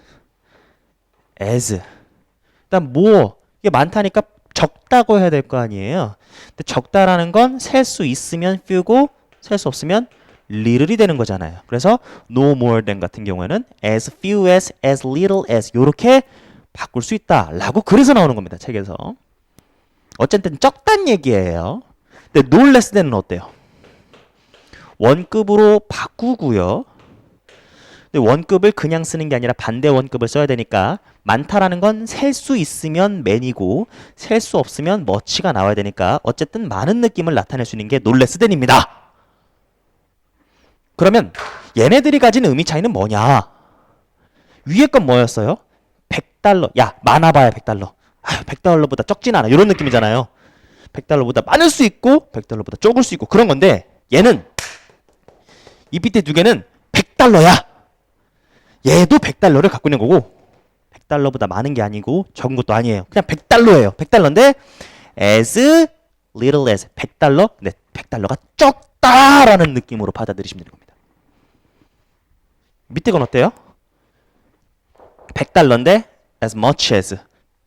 일단 뭐 이게 많다니까 적다고 해야 될 거 아니에요. 근데 적다라는 건 셀 수 있으면 few고 셀 수 없으면 little이 되는 거잖아요. 그래서 no more than 같은 경우에는 as few as little as 요렇게 바꿀 수 있다라고 그래서 나오는 겁니다. 책에서. 어쨌든 적단 얘기예요. 근데 no less than은 어때요? 원급으로 바꾸고요. 근데 원급을 그냥 쓰는 게 아니라 반대 원급을 써야 되니까 많다라는 건 셀 수 있으면 man이고 셀 수 없으면 much가 나와야 되니까 어쨌든 많은 느낌을 나타낼 수 있는 게 놀레스 댄입니다. 그러면 얘네들이 가진 의미 차이는 뭐냐? 위에 건 뭐였어요? 100달러. 야, 많아봐야 100달러. 아유, 100달러보다 적진 않아. 이런 느낌이잖아요. 100달러보다 많을 수 있고 100달러보다 적을 수 있고 그런 건데 얘는 이 밑에 두 개는 100달러야. 얘도 100달러를 갖고 있는 거고 100달러보다 많은 게 아니고 적은 것도 아니에요. 그냥 100달러예요. 100달러인데 as little as 100달러? 네, 100달러가 적다라는 느낌으로 받아들이시면 되는 겁니다. 밑에 건 어때요? 100달러인데 as much as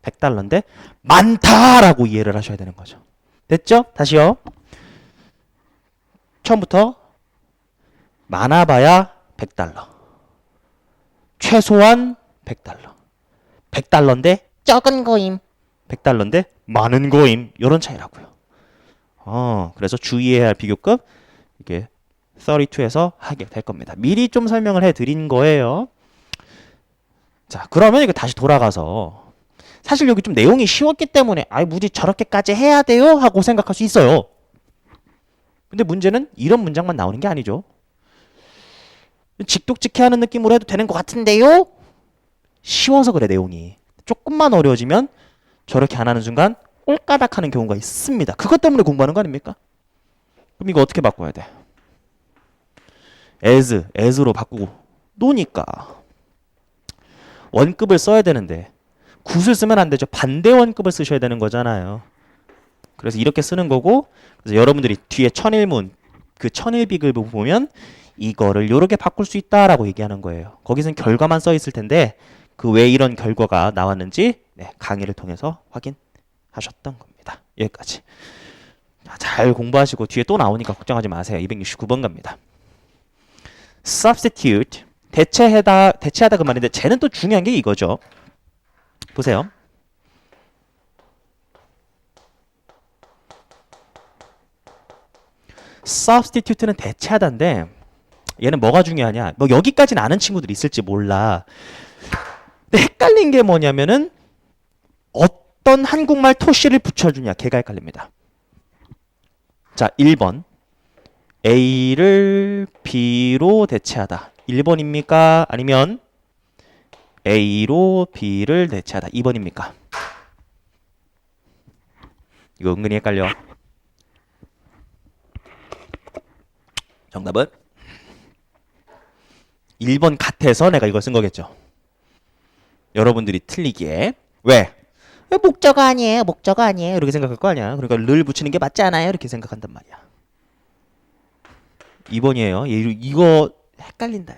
100달러인데 많다라고 이해를 하셔야 되는 거죠. 됐죠? 다시요. 처음부터 많아봐야 100달러. 최소한 100달러. 100달러인데 적은 거임. 100달러인데 많은 거임. 이런 차이라고요. 그래서 주의해야 할 비교급 이게 32에서 하게 될 겁니다. 미리 좀 설명을 해드린 거예요. 자, 그러면 이거 다시 돌아가서 사실 여기 좀 내용이 쉬웠기 때문에 아이 굳이 저렇게까지 해야 돼요? 하고 생각할 수 있어요. 근데 문제는 이런 문장만 나오는 게 아니죠. 직독직해하는 느낌으로 해도 되는 것 같은데요? 쉬워서 그래 내용이. 조금만 어려워지면 저렇게 안 하는 순간 꼴까닥 하는 경우가 있습니다. 그것 때문에 공부하는 거 아닙니까? 그럼 이거 어떻게 바꿔야 돼? as로 바꾸고 노니까 원급을 써야 되는데 굿을 쓰면 안 되죠. 반대 원급을 쓰셔야 되는 거잖아요. 그래서 이렇게 쓰는 거고 그래서 여러분들이 뒤에 천일문 그 천일비글 보면 이거를 요렇게 바꿀 수 있다라고 얘기하는 거예요. 거기서는 결과만 써 있을 텐데 그 왜 이런 결과가 나왔는지 네, 강의를 통해서 확인하셨던 겁니다. 여기까지. 잘 공부하시고 뒤에 또 나오니까 걱정하지 마세요. 269번 갑니다. substitute 대체하다 그 말인데 쟤는 또 중요한 게 이거죠. 보세요. substitute는 대체하다인데 얘는 뭐가 중요하냐? 뭐 여기까지는 아는 친구들이 있을지 몰라. 근데 헷갈린 게 뭐냐면은 어떤 한국말 토시를 붙여주냐 걔가 헷갈립니다. 자, 1번 A를 B로 대체하다. 1번입니까? 아니면 A로 B를 대체하다. 2번입니까? 이거 은근히 헷갈려. 정답은 1번 같아서 내가 이걸 쓴 거겠죠. 여러분들이 틀리기에 왜? 목적어 아니에요. 목적어 아니에요. 이렇게 생각할 거 아니야. 그러니까 를 붙이는 게 맞지 않아요. 이렇게 생각한단 말이야. 2번이에요. 이거 헷갈린다.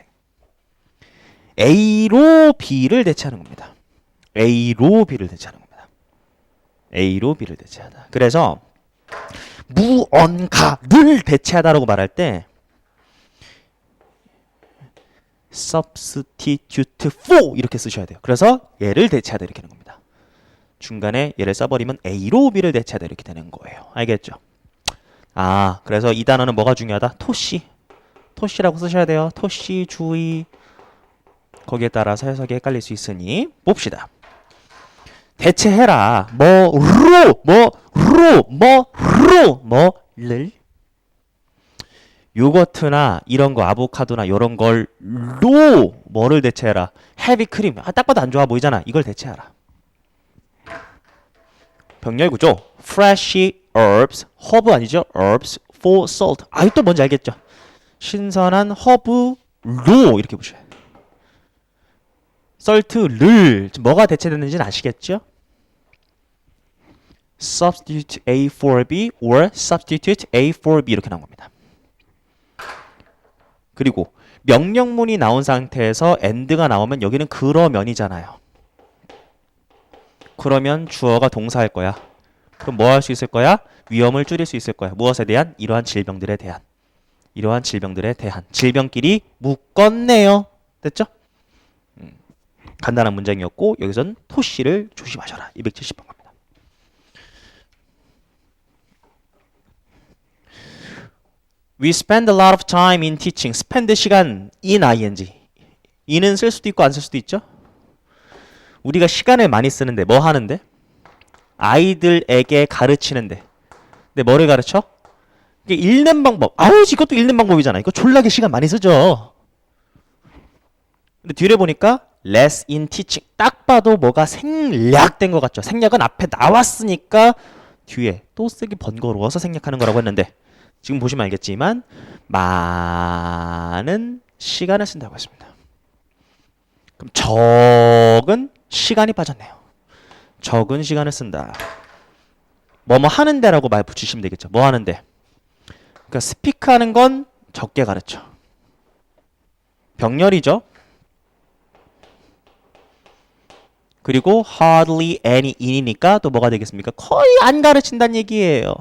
A로 B를 대체하는 겁니다. A로 B를 대체하는 겁니다. A로 B를 대체하다. 그래서 무언가를 대체하다라고 말할 때 substitute for 이렇게 쓰셔야 돼요. 그래서 얘를 대체하다 이렇게 하는 겁니다. 중간에 얘를 써버리면 A로 B를 대체하다 이렇게 되는 거예요. 알겠죠? 그래서 이 단어는 뭐가 중요하다? 토시. 토시라고 쓰셔야 돼요. 토시, 주의. 거기에 따라서 해석이 헷갈릴 수 있으니 봅시다. 대체해라. 뭐를 요거트나 이런 거 아보카도나 이런 걸로 뭐를 대체해라. 헤비 크림. 딱 봐도 안 좋아 보이잖아. 이걸 대체하라. 병렬구조. Fresh herbs. 허브 아니죠? herbs for salt. 또 뭔지 알겠죠? 신선한 허브로 이렇게 보셔야 돼요. salt를 뭐가 대체되는지는 아시겠죠? substitute A for B or substitute A for B 이렇게 나온 겁니다. 그리고 명령문이 나온 상태에서 and가 나오면 여기는 그러면이잖아요. 그러면 주어가 동사할 거야. 그럼 뭐 할 수 있을 거야? 위험을 줄일 수 있을 거야. 무엇에 대한? 이러한 질병들에 대한. 이러한 질병들에 대한. 질병끼리 묶었네요. 됐죠? 간단한 문장이었고 여기선 토시를 조심하셔라. 270번 갑니다. We spend a lot of time in teaching. spend 시간 in ing. in은 쓸 수도 있고 안 쓸 수도 있죠. 우리가 시간을 많이 쓰는데 뭐 하는데? 아이들에게 가르치는데. 근데 뭐를 가르쳐? 이게 읽는 방법. 아우 이것도 읽는 방법이잖아. 이거 졸라게 시간 많이 쓰죠. 근데 뒤를 보니까 less in teaching. 딱 봐도 뭐가 생략된 것 같죠. 생략은 앞에 나왔으니까 뒤에 또 쓰기 번거로워서 생략하는 거라고 했는데 지금 보시면 알겠지만 많은 시간을 쓴다고 했습니다. 그럼 적은 시간이 빠졌네요. 적은 시간을 쓴다. 뭐뭐 하는데라고 말 붙이시면 되겠죠. 뭐 하는데? 그러니까 스피크하는 건 적게 가르쳐. 병렬이죠. 그리고 hardly any in이니까 또 뭐가 되겠습니까? 거의 안 가르친다는 얘기예요.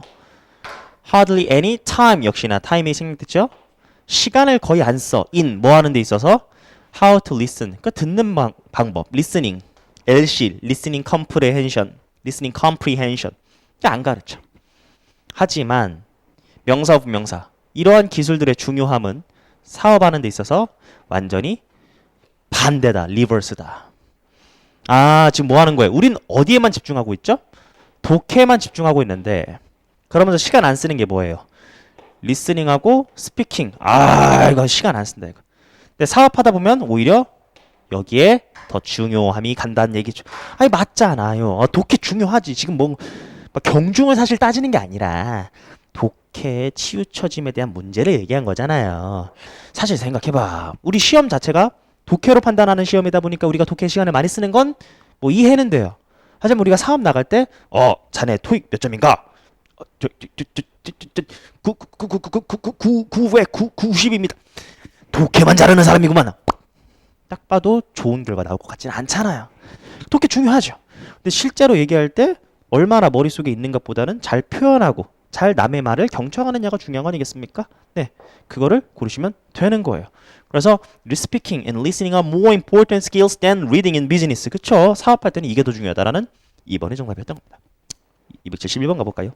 hardly any time 역시나 time이 생략됐죠. 시간을 거의 안 써. in 뭐 하는 데 있어서 how to listen 그러니까 듣는 방법 listening LC listening comprehension listening comprehension 안 가르쳐. 하지만 명사 부명사 이러한 기술들의 중요함은 사업하는 데 있어서 완전히 반대다. 리버스다. 아 지금 뭐 하는 거예요? 우린 어디에만 집중하고 있죠? 독해만 집중하고 있는데 그러면서 시간 안 쓰는 게 뭐예요? 리스닝하고 스피킹. 아 이거 시간 안 쓴다 이거. 근데 사업하다 보면 오히려 여기에 더 중요함이 간다는 얘기죠. 아니 맞잖아요. 독해 중요하지. 지금 뭐 경중을 사실 따지는 게 아니라 독해 치우쳐짐에 대한 문제를 얘기한 거잖아요. 사실 생각해봐. 우리 시험 자체가 독해로 판단하는 시험이다 보니까 우리가 독해 시간을 많이 쓰는 건 뭐 이해는 돼요. 하지만 우리가 사업 나갈 때 자네 토익 몇 점인가? 90입니다. 독해만 잘하는 사람이구만. 딱 봐도 좋은 결과 나올 것 같지는 않잖아요. 독해 중요하죠. 근데 실제로 얘기할 때 얼마나 머릿속에 있는 것보다는 잘 표현하고 잘 남의 말을 경청하느냐가 중요한 거 아니겠습니까? 네, 그거를 고르시면 되는 거예요. 그래서 speaking and listening are more important skills than reading in business. 그쵸? 사업할 때는 이게 더 중요하다라는 2번이 정답이었던 겁니다. 271번 가볼까요?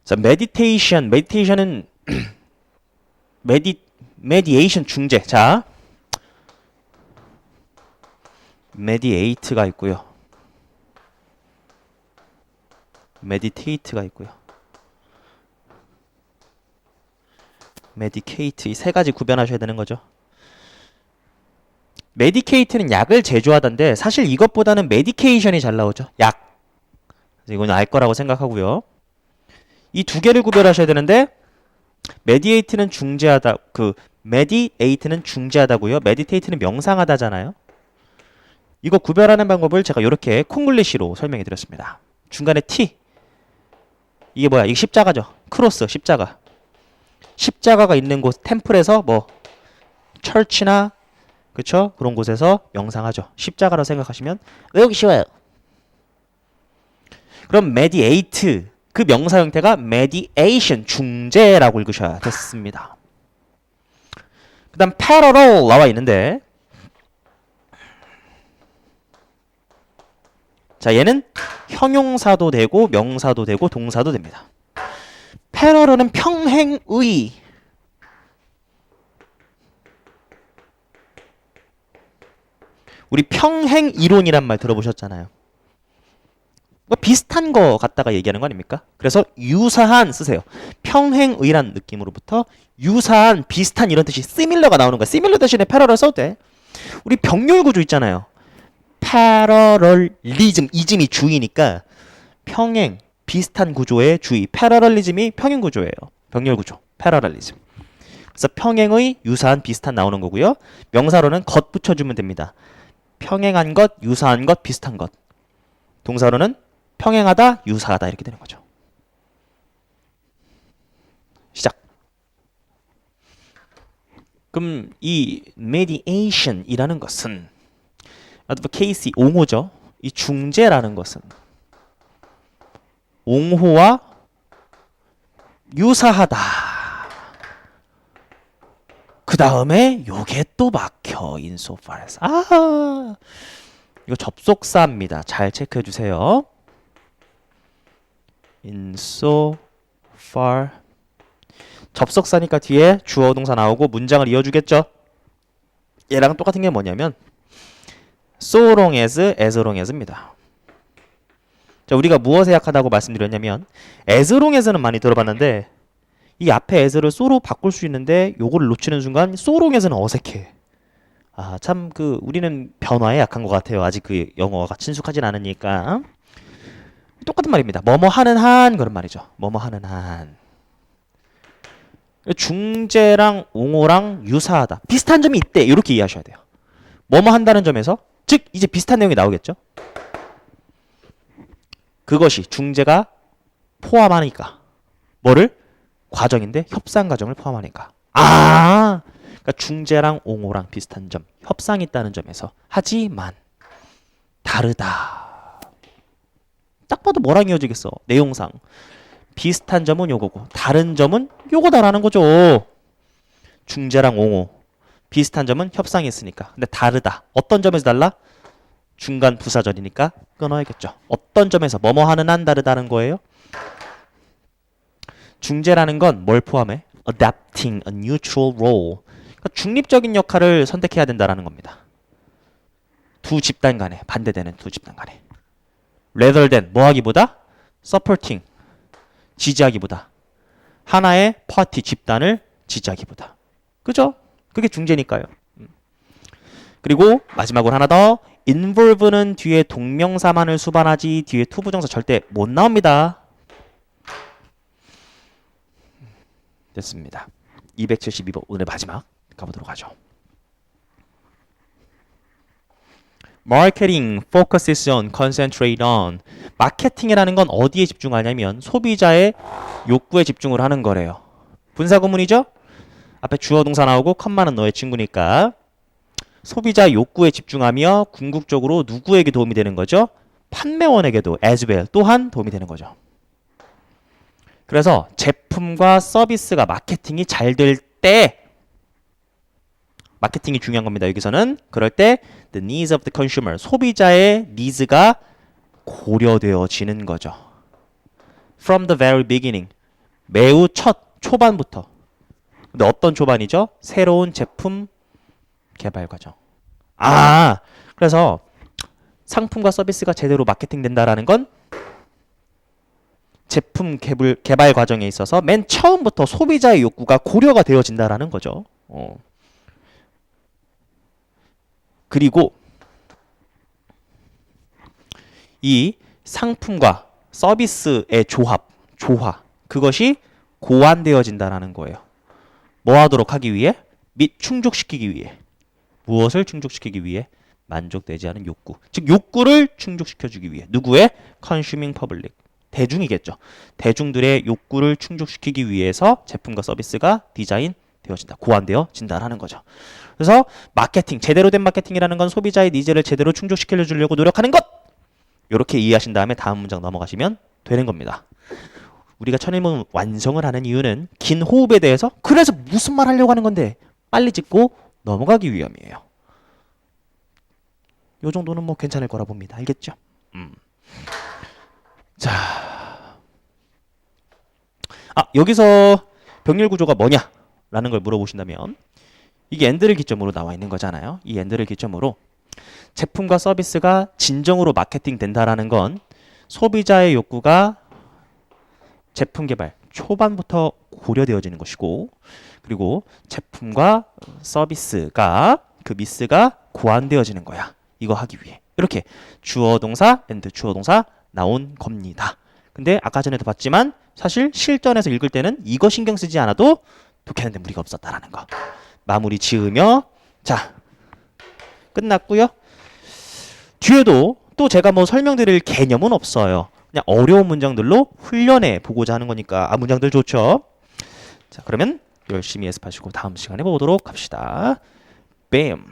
자, meditation. meditation은 mediation 중재. 자, mediate가 있고요. meditate가 있고요. medicate 이 세 가지 구별하셔야 되는 거죠. medicate는 약을 제조하던데 사실 이것보다는 medication이 잘 나오죠. 약. 이건 알 거라고 생각하고요. 이 두 개를 구별하셔야 되는데 mediate는 중재하다. mediate는 중재하다고요. meditate는 명상하다잖아요. 이거 구별하는 방법을 제가 이렇게 콩글리시로 설명해 드렸습니다. 중간에 T 이게 뭐야? 이게 십자가죠. 크로스 십자가. 십자가가 있는 곳 템플에서 뭐 철치나 그쵸? 그런 곳에서 명상하죠. 십자가로 생각하시면 외우기 쉬워요. 그럼 mediate 그 명사 형태가 mediation 중재라고 읽으셔야 됐습니다. 그 다음 parallel 나와 있는데 자 얘는 형용사도 되고 명사도 되고 동사도 됩니다. parallel은 평행의 우리 평행 이론이란 말 들어보셨잖아요. 뭐 비슷한 거 갖다가 얘기하는 거 아닙니까? 그래서 유사한 쓰세요. 평행의란 느낌으로부터 유사한, 비슷한 이런 뜻이 similar가 나오는 거야. similar 대신에 parallel 써도 돼. 우리 병렬 구조 있잖아요. parallelism, 이즘이 주의니까 평행, 비슷한 구조의 주의. parallelism이 평행 구조예요. 병렬 구조. parallelism. 그래서 평행의, 유사한, 비슷한 나오는 거고요. 명사로는 것 붙여주면 됩니다. 평행한 것, 유사한 것, 비슷한 것. 동사로는 평행하다, 유사하다 이렇게 되는 거죠. 시작. 그럼 이 mediation이라는 것은 advocacy, 옹호죠. 이 중재라는 것은 옹호와 유사하다. 그 다음에 요게 또 막혀. insofar as. 이거 접속사입니다. 잘 체크해 주세요. insofar. 접속사니까 뒤에 주어 동사 나오고 문장을 이어주겠죠. 얘랑 똑같은 게 뭐냐면 so long as long as입니다. 자, 우리가 무엇에 약하다고 말씀드렸냐면 as long as는 많이 들어봤는데 이 앞에 as를 so로 바꿀 수 있는데 요거를 놓치는 순간 so long as는 어색해. 아, 참 우리는 변화에 약한 것 같아요. 아직 영어가 친숙하진 않으니까. 똑같은 말입니다. 뭐뭐 하는 한 그런 말이죠. 뭐뭐 하는 한. 중재랑 옹호랑 유사하다. 비슷한 점이 있대. 이렇게 이해하셔야 돼요. 뭐뭐 한다는 점에서 즉 이제 비슷한 내용이 나오겠죠. 그것이 중재가 포함하니까 뭐를? 과정인데 협상 과정을 포함하니까. 그러니까 중재랑 옹호랑 비슷한 점, 협상이 있다는 점에서 하지만 다르다. 딱 봐도 뭐랑 이어지겠어? 내용상 비슷한 점은 요거고 다른 점은 요거다라는 거죠. 중재랑 옹호 비슷한 점은 협상이 있으니까. 근데 다르다. 어떤 점에서 달라? 중간 부사절이니까 끊어야겠죠. 어떤 점에서 뭐뭐 하는 한 다르다는 거예요. 중재라는 건 뭘 포함해? Adapting a neutral role. 그러니까 중립적인 역할을 선택해야 된다라는 겁니다. 두 집단 간에 반대되는 두 집단 간에. Rather than 뭐 하기보다 supporting 지지하기보다 하나의 파티 집단을 지지하기보다. 그죠? 그게 중재니까요. 그리고 마지막으로 하나 더. involve는 뒤에 동명사만을 수반하지 뒤에 투부정사 절대 못 나옵니다. 됐습니다. 272번 오늘 마지막 가보도록 하죠. Marketing focuses on, concentrate on. 마케팅이라는 건 어디에 집중하냐면 소비자의 욕구에 집중을 하는 거래요. 분사구문이죠? 앞에 주어 동사 나오고 컴마는 너의 친구니까 소비자 욕구에 집중하며 궁극적으로 누구에게 도움이 되는 거죠? 판매원에게도 as well 또한 도움이 되는 거죠. 그래서 제품과 서비스가 마케팅이 잘 될 때 마케팅이 중요한 겁니다. 여기서는 그럴 때 the needs of the consumer 소비자의 니즈가 고려되어지는 거죠. From the very beginning 매우 첫 초반부터. 근데 어떤 초반이죠? 새로운 제품 개발 과정. 그래서 상품과 서비스가 제대로 마케팅 된다라는 건 제품 개발 과정에 있어서 맨 처음부터 소비자의 욕구가 고려가 되어진다라는 거죠. 그리고 이 상품과 서비스의 조화 그것이 고안되어진다라는 거예요. 뭐 하도록 하기 위해? 및 충족시키기 위해. 무엇을 충족시키기 위해? 만족되지 않은 욕구. 즉 욕구를 충족시켜주기 위해. 누구의? Consuming public. 대중이겠죠. 대중들의 욕구를 충족시키기 위해서 제품과 서비스가 디자인 되어진다. 고안되어진다라는 거죠. 그래서 마케팅, 제대로 된 마케팅이라는 건 소비자의 니즈를 제대로 충족시켜 주려고 노력하는 것! 이렇게 이해하신 다음에 다음 문장 넘어가시면 되는 겁니다. 우리가 천일문 완성을 하는 이유는 긴 호흡에 대해서 그래서 무슨 말 하려고 하는 건데 빨리 짚고 넘어가기 위함이에요. 요 정도는 뭐 괜찮을 거라 봅니다. 알겠죠? 자, 여기서 병렬 구조가 뭐냐? 라는 걸 물어보신다면 이게 엔드를 기점으로 나와 있는 거잖아요. 이 엔드를 기점으로 제품과 서비스가 진정으로 마케팅 된다라는 건 소비자의 욕구가 제품 개발 초반부터 고려되어지는 것이고 그리고 제품과 서비스가 그 미스가 고안되어지는 거야. 이거 하기 위해. 이렇게 주어 동사 and 주어 동사 나온 겁니다. 근데 아까 전에도 봤지만 사실 실전에서 읽을 때는 이거 신경 쓰지 않아도 독해하는데 무리가 없었다라는 거. 마무리 지으며 자 끝났고요. 뒤에도 또 제가 뭐 설명드릴 개념은 없어요. 그냥 어려운 문장들로 훈련해 보고자 하는 거니까 문장들 좋죠. 자 그러면 열심히 연습하시고 다음 시간에 보도록 합시다. 뱀.